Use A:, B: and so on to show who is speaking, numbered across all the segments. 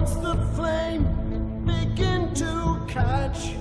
A: once the flame begin to catch,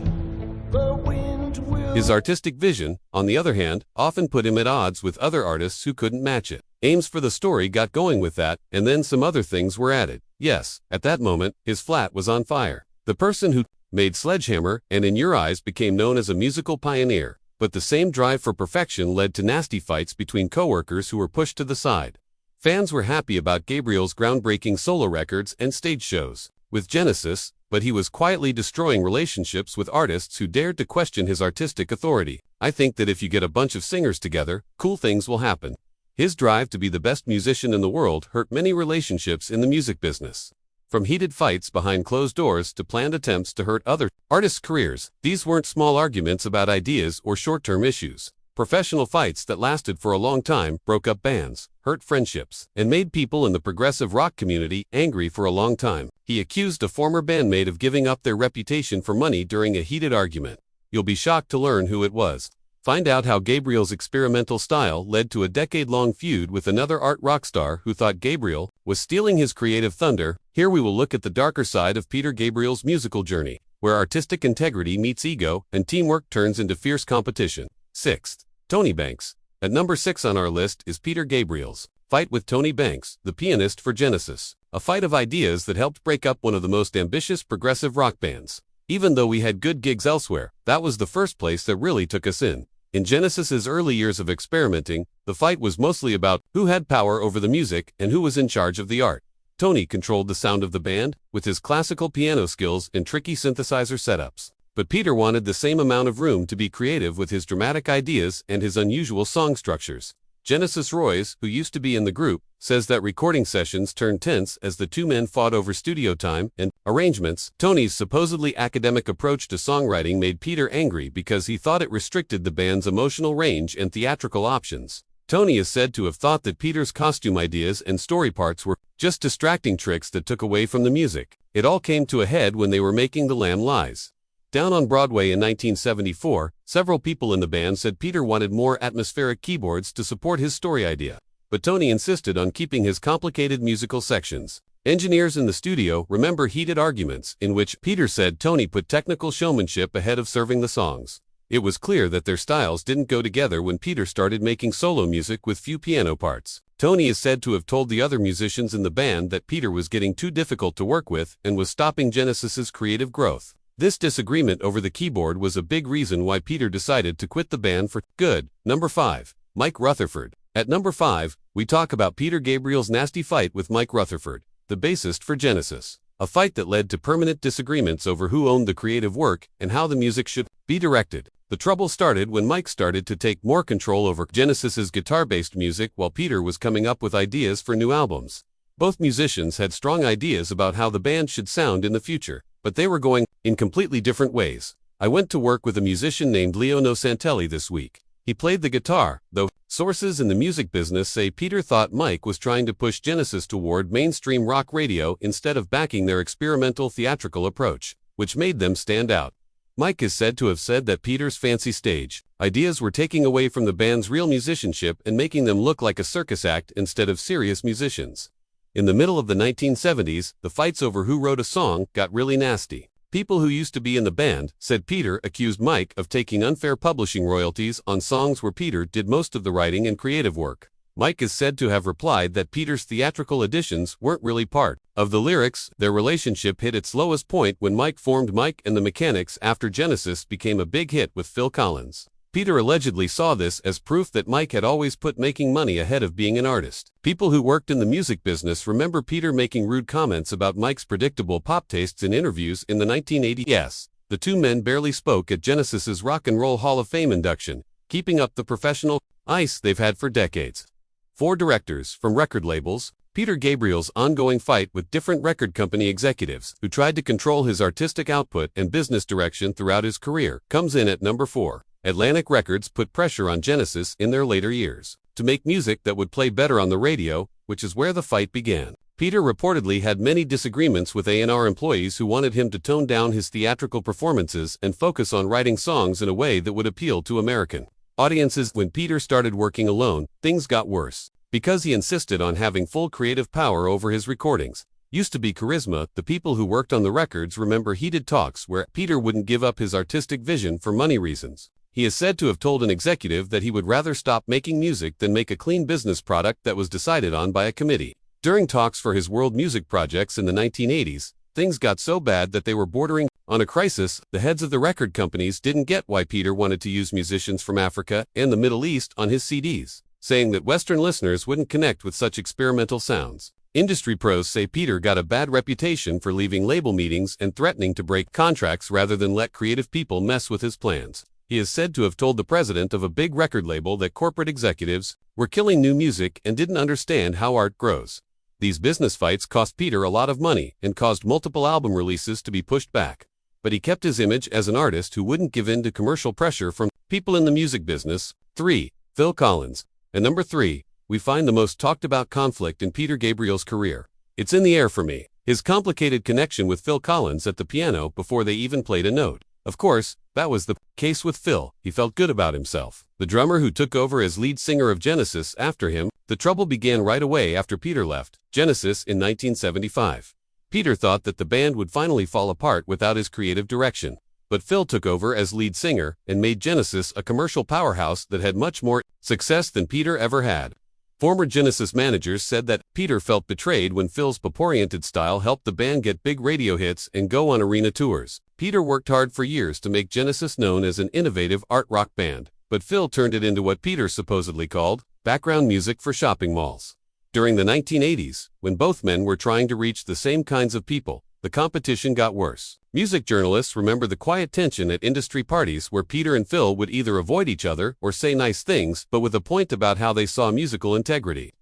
A: the wind will...
B: His artistic vision, on the other hand, often put him at odds with other artists who couldn't match it. Aims for the story got going with that, and then some other things were added. Yes, at that moment, his flat was on fire. The person who made Sledgehammer, and in your eyes became known as a musical pioneer. But the same drive for perfection led to nasty fights between co-workers who were pushed to the side. Fans were happy about Gabriel's groundbreaking solo records and stage shows with Genesis, but he was quietly destroying relationships with artists who dared to question his artistic authority. I think that if you get a bunch of singers together, cool things will happen. His drive to be the best musician in the world hurt many relationships in the music business. From heated fights behind closed doors to planned attempts to hurt other artists' careers, these weren't small arguments about ideas or short-term issues. Professional fights that lasted for a long time broke up bands, hurt friendships, and made people in the progressive rock community angry for a long time. He accused a former bandmate of giving up their reputation for money during a heated argument. You'll be shocked to learn who it was. Find out how Gabriel's experimental style led to a decade-long feud with another art rock star who thought Gabriel was stealing his creative thunder. Here we will look at the darker side of Peter Gabriel's musical journey, where artistic integrity meets ego and teamwork turns into fierce competition. 6th, Tony Banks. At number 6 on our list is Peter Gabriel's fight with Tony Banks, the pianist for Genesis. A fight of ideas that helped break up one of the most ambitious progressive rock bands. Even though we had good gigs elsewhere, that was the first place that really took us in. In Genesis's early years of experimenting, the fight was mostly about who had power over the music and who was in charge of the art. Tony controlled the sound of the band, with his classical piano skills and tricky synthesizer setups. But Peter wanted the same amount of room to be creative with his dramatic ideas and his unusual song structures. Genesis Royce, who used to be in the group, says that recording sessions turned tense as the two men fought over studio time and arrangements. Tony's supposedly academic approach to songwriting made Peter angry because he thought it restricted the band's emotional range and theatrical options. Tony is said to have thought that Peter's costume ideas and story parts were just distracting tricks that took away from the music. It all came to a head when they were making The Lamb Lies. Down on Broadway in 1974, several people in the band said Peter wanted more atmospheric keyboards to support his story idea. But Tony insisted on keeping his complicated musical sections. Engineers in the studio remember heated arguments in which Peter said Tony put technical showmanship ahead of serving the songs. It was clear that their styles didn't go together when Peter started making solo music with few piano parts. Tony is said to have told the other musicians in the band that Peter was getting too difficult to work with and was stopping Genesis's creative growth. This disagreement over the keyboard was a big reason why Peter decided to quit the band for good. Number 5. Mike Rutherford. At number 5, we talk about Peter Gabriel's nasty fight with Mike Rutherford, the bassist for Genesis. A fight that led to permanent disagreements over who owned the creative work and how the music should be directed. The trouble started when Mike started to take more control over Genesis's guitar-based music while Peter was coming up with ideas for new albums. Both musicians had strong ideas about how the band should sound in the future, but they were going in completely different ways. I went to work with a musician named Leo Nosantelli this week. He played the guitar, though sources in the music business say Peter thought Mike was trying to push Genesis toward mainstream rock radio instead of backing their experimental theatrical approach, which made them stand out. Mike is said to have said that Peter's fancy stage ideas were taking away from the band's real musicianship and making them look like a circus act instead of serious musicians. In the middle of the 1970s, the fights over who wrote a song got really nasty. People who used to be in the band said Peter accused Mike of taking unfair publishing royalties on songs where Peter did most of the writing and creative work. Mike is said to have replied that Peter's theatrical additions weren't really part of the lyrics. Their relationship hit its lowest point when Mike formed Mike and the Mechanics after Genesis became a big hit with Phil Collins. Peter allegedly saw this as proof that Mike had always put making money ahead of being an artist. People who worked in the music business remember Peter making rude comments about Mike's predictable pop tastes in interviews in the 1980s. The two men barely spoke at Genesis's Rock and Roll Hall of Fame induction, keeping up the professional ice they've had for decades. 4 directors from record labels. Peter Gabriel's ongoing fight with different record company executives who tried to control his artistic output and business direction throughout his career comes in at number 4. Atlantic Records put pressure on Genesis in their later years to make music that would play better on the radio, which is where the fight began. Peter reportedly had many disagreements with A&R employees who wanted him to tone down his theatrical performances and focus on writing songs in a way that would appeal to American audiences. When Peter started working alone, things got worse. Because he insisted on having full creative power over his recordings, used to be charisma. The people who worked on the records remember heated talks where Peter wouldn't give up his artistic vision for money reasons. He is said to have told an executive that he would rather stop making music than make a clean business product that was decided on by a committee. During talks for his world music projects in the 1980s, things got so bad that they were bordering on a crisis. The heads of the record companies didn't get why Peter wanted to use musicians from Africa and the Middle East on his CDs, saying that Western listeners wouldn't connect with such experimental sounds. Industry pros say Peter got a bad reputation for leaving label meetings and threatening to break contracts rather than let creative people mess with his plans. He is said to have told the president of a big record label that corporate executives were killing new music and didn't understand how art grows. These business fights cost Peter a lot of money and caused multiple album releases to be pushed back. But he kept his image as an artist who wouldn't give in to commercial pressure from people in the music business. 3. Phil Collins. And number 3, we find the most talked about conflict in Peter Gabriel's career. It's in the air for me. His complicated connection with Phil Collins at the piano before they even played a note. Of course, that was the case with Phil. He felt good about himself. The drummer who took over as lead singer of Genesis after him. The trouble began right away after Peter left Genesis in 1975. Peter thought that the band would finally fall apart without his creative direction. But Phil took over as lead singer and made Genesis a commercial powerhouse that had much more success than Peter ever had. Former Genesis managers said that Peter felt betrayed when Phil's pop-oriented style helped the band get big radio hits and go on arena tours. Peter worked hard for years to make Genesis known as an innovative art rock band, but Phil turned it into what Peter supposedly called background music for shopping malls. During the 1980s, when both men were trying to reach the same kinds of people, the competition got worse. Music journalists remember the quiet tension at industry parties where Peter and Phil would either avoid each other or say nice things, but with a point about how they saw musical integrity.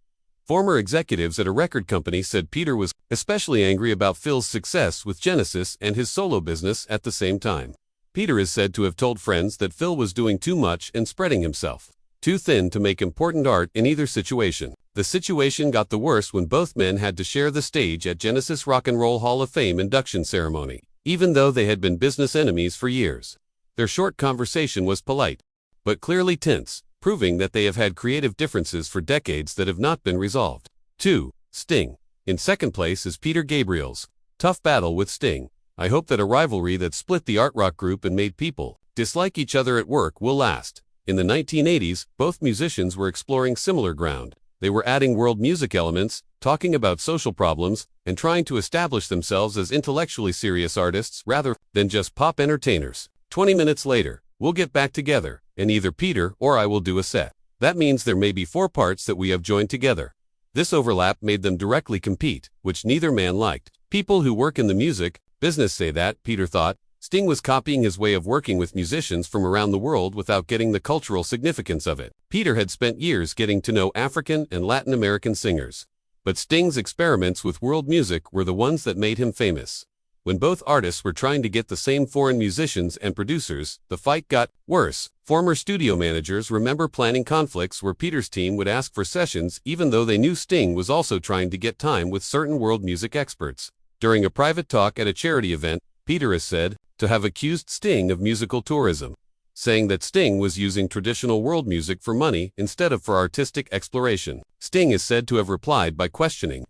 B: Former executives at a record company said Peter was especially angry about Phil's success with Genesis and his solo business at the same time. Peter is said to have told friends that Phil was doing too much and spreading himself too thin to make important art in either situation. The situation got the worst when both men had to share the stage at Genesis Rock and Roll Hall of Fame induction ceremony, even though they had been business enemies for years. Their short conversation was polite, but clearly tense, proving that they have had creative differences for decades that have not been resolved. 2. Sting. In second place is Peter Gabriel's tough battle with Sting. I hope that a rivalry that split the art rock group and made people dislike each other at work will last. In the 1980s, both musicians were exploring similar ground. They were adding world music elements, talking about social problems, and trying to establish themselves as intellectually serious artists rather than just pop entertainers. 20 minutes later, we'll get back together, and either Peter or I will do a set. That means there may be 4 parts that we have joined together. This overlap made them directly compete, which neither man liked. People who work in the music business say that, Peter thought, Sting was copying his way of working with musicians from around the world without getting the cultural significance of it. Peter had spent years getting to know African and Latin American singers. But Sting's experiments with world music were the ones that made him famous. When both artists were trying to get the same foreign musicians and producers, the fight got worse. Former studio managers remember planning conflicts where Peter's team would ask for sessions even though they knew Sting was also trying to get time with certain world music experts. During a private talk at a charity event, Peter is said to have accused Sting of musical tourism, saying that Sting was using traditional world music for money instead of for artistic exploration. Sting is said to have replied by questioning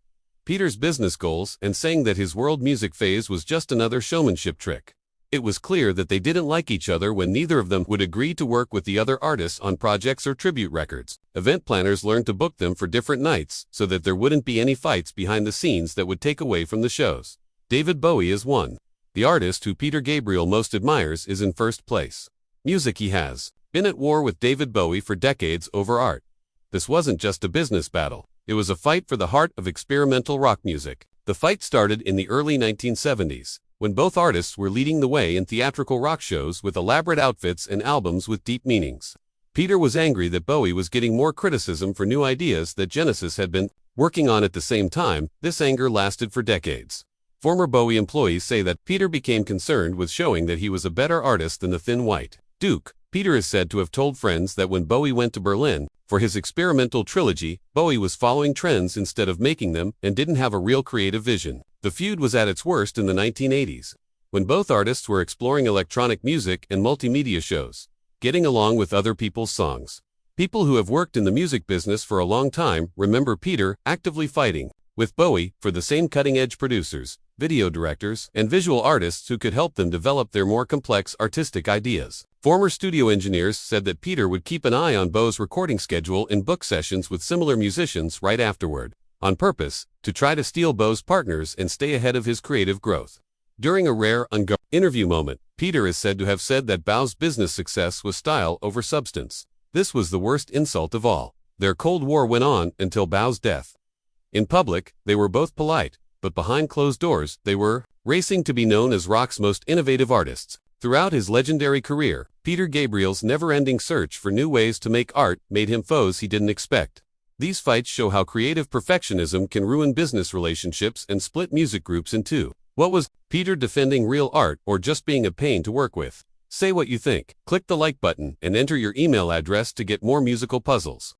B: Peter's business goals and saying that his world music phase was just another showmanship trick. It was clear that they didn't like each other when neither of them would agree to work with the other artists on projects or tribute records. Event planners learned to book them for different nights so that there wouldn't be any fights behind the scenes that would take away from the shows. David Bowie is one. The artist who Peter Gabriel most admires is in first place. Music. He has been at war with David Bowie for decades over art. This wasn't just a business battle. It was a fight for the heart of experimental rock music. The fight started in the early 1970s, when both artists were leading the way in theatrical rock shows with elaborate outfits and albums with deep meanings. Peter was angry that Bowie was getting more criticism for new ideas that Genesis had been working on at the same time. This anger lasted for decades. Former Bowie employees say that Peter became concerned with showing that he was a better artist than the Thin White Duke. Peter is said to have told friends that when Bowie went to Berlin for his experimental trilogy, Bowie was following trends instead of making them and didn't have a real creative vision. The feud was at its worst in the 1980s, when both artists were exploring electronic music and multimedia shows, getting along with other people's songs. People who have worked in the music business for a long time remember Peter actively fighting with Bowie for the same cutting-edge producers, video directors, and visual artists who could help them develop their more complex artistic ideas. Former studio engineers said that Peter would keep an eye on Bowie's recording schedule and book sessions with similar musicians right afterward, on purpose, to try to steal Bowie's partners and stay ahead of his creative growth. During a rare, interview moment, Peter is said to have said that Bowie's business success was style over substance. This was the worst insult of all. Their Cold War went on until Bowie's death. In public, they were both polite, but behind closed doors, they were racing to be known as rock's most innovative artists. Throughout his legendary career, Peter Gabriel's never-ending search for new ways to make art made him foes he didn't expect. These fights show how creative perfectionism can ruin business relationships and split music groups in two. What was Peter defending real art or just being a pain to work with? Say what you think. Click the like button and enter your email address to get more musical puzzles.